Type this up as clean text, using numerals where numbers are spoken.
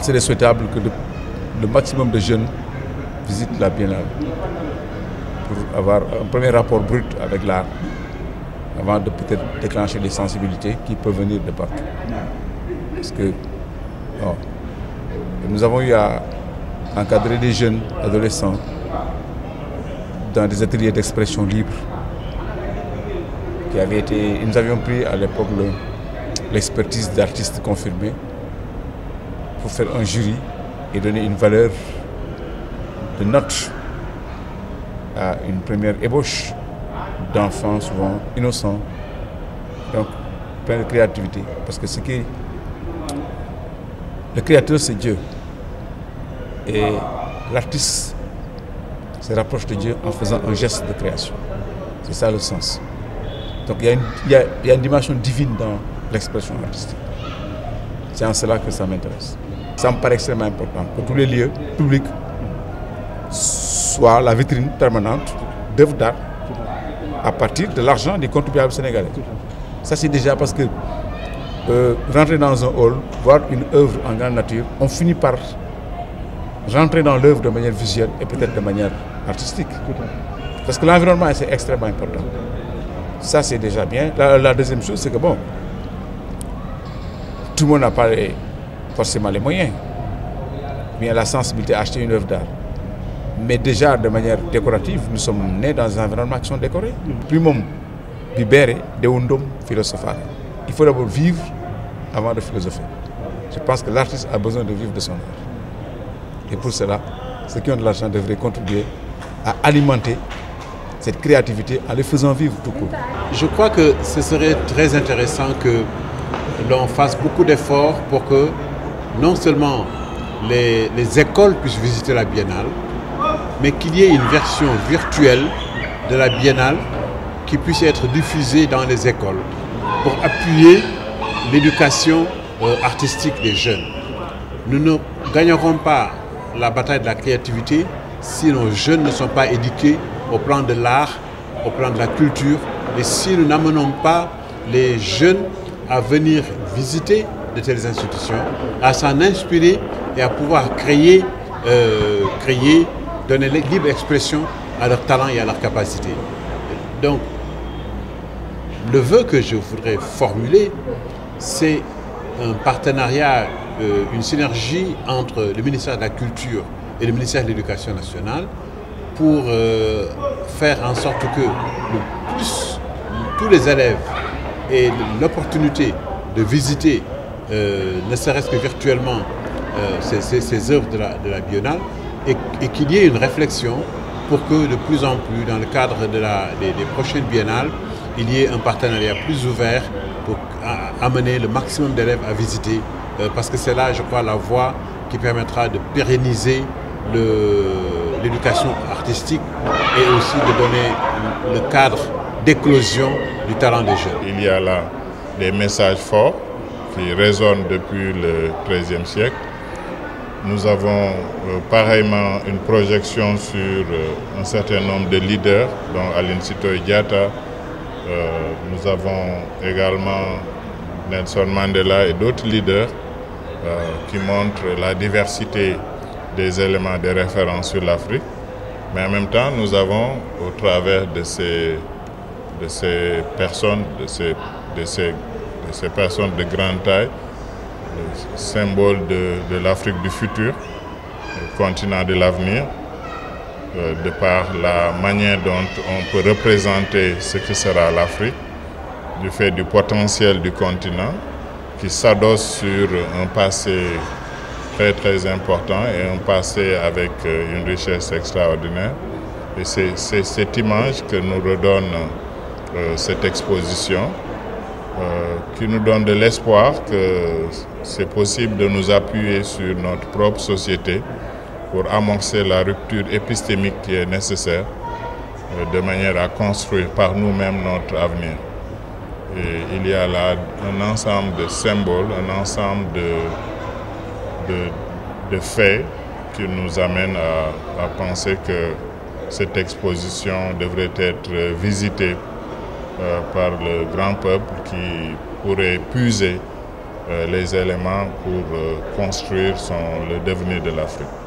il serait souhaitable que le maximum de jeunes visitent la Biennale pour avoir un premier rapport brut avec l'art avant de peut-être déclencher les sensibilités qui peuvent venir de partout. Parce que bon, nous avons eu à encadrer des jeunes adolescents dans des ateliers d'expression libre qui avaient été... Nous avions pris à l'époque l'expertise d'artistes confirmés pour faire un jury et donner une valeur de note à une première ébauche d'enfants souvent innocents, donc plein de créativité. Parce que le créateur, c'est Dieu. Et l'artiste se rapproche de Dieu en faisant un geste de création. C'est ça le sens. Donc il y a une dimension divine dans l'expression artistique. C'est en cela que ça m'intéresse. Ça me paraît extrêmement important que tous les lieux publics soient la vitrine permanente d'œuvres d'art à partir de l'argent des contribuables sénégalais. Ça c'est déjà parce que rentrer dans un hall, voir une œuvre en grande nature, on finit par rentrer dans l'œuvre de manière visuelle et peut-être de manière artistique. Parce que l'environnement c'est extrêmement important. Ça c'est déjà bien. La deuxième chose c'est que bon, tout le monde n'a pas forcément les moyens, bien la sensibilité à acheter une œuvre d'art. Mais déjà de manière décorative, nous sommes nés dans des environnements qui sont décorés. Primum vivere deundum philosophare. Il faut d'abord vivre avant de philosopher. Je pense que l'artiste a besoin de vivre de son art. Et pour cela, ceux qui ont de l'argent devraient contribuer à alimenter cette créativité en les faisant vivre tout court. Je crois que ce serait très intéressant que l'on fasse beaucoup d'efforts pour que non seulement les écoles puissent visiter la Biennale, mais qu'il y ait une version virtuelle de la Biennale qui puisse être diffusée dans les écoles pour appuyer l'éducation artistique des jeunes. Nous ne gagnerons pas la bataille de la créativité si nos jeunes ne sont pas éduqués au plan de l'art, au plan de la culture, et si nous n'amenons pas les jeunes à venir visiter de telles institutions, à s'en inspirer et à pouvoir créer, donner libre expression à leur talent et à leur capacité. Donc, le vœu que je voudrais formuler, c'est un partenariat, une synergie entre le ministère de la Culture et le ministère de l'Éducation nationale pour faire en sorte que tous les élèves aient l'opportunité de visiter, ne serait-ce que virtuellement, ces œuvres de la Biennale et qu'il y ait une réflexion pour que de plus en plus, dans le cadre des prochaines biennales, il y ait un partenariat plus ouvert pour amener le maximum d'élèves à visiter, parce que c'est là, je crois, la voie qui permettra de pérenniser l'éducation artistique et aussi de donner le cadre d'éclosion du talent des jeunes. Il y a là des messages forts qui résonnent depuis le XIIIe siècle. Nous avons pareillement une projection sur un certain nombre de leaders, dont Aline Sitoé Diatta. Nous avons également Nelson Mandela et d'autres leaders qui montrent la diversité des éléments de référence sur l'Afrique. Mais en même temps, nous avons, au travers de ces personnes, de ces personnes de grande taille, le symbole de l'Afrique du futur, le continent de l'avenir, de par la manière dont on peut représenter ce que sera l'Afrique, du fait du potentiel du continent, qui s'adosse sur un passé très très important et un passé avec une richesse extraordinaire. Et c'est cette image que nous redonne cette exposition, qui nous donne de l'espoir que c'est possible de nous appuyer sur notre propre société pour amorcer la rupture épistémique qui est nécessaire de manière à construire par nous-mêmes notre avenir. Et il y a là un ensemble de symboles, un ensemble de faits qui nous amènent à penser que cette exposition devrait être visitée par le grand peuple qui pourrait puiser les éléments pour construire le devenir de l'Afrique.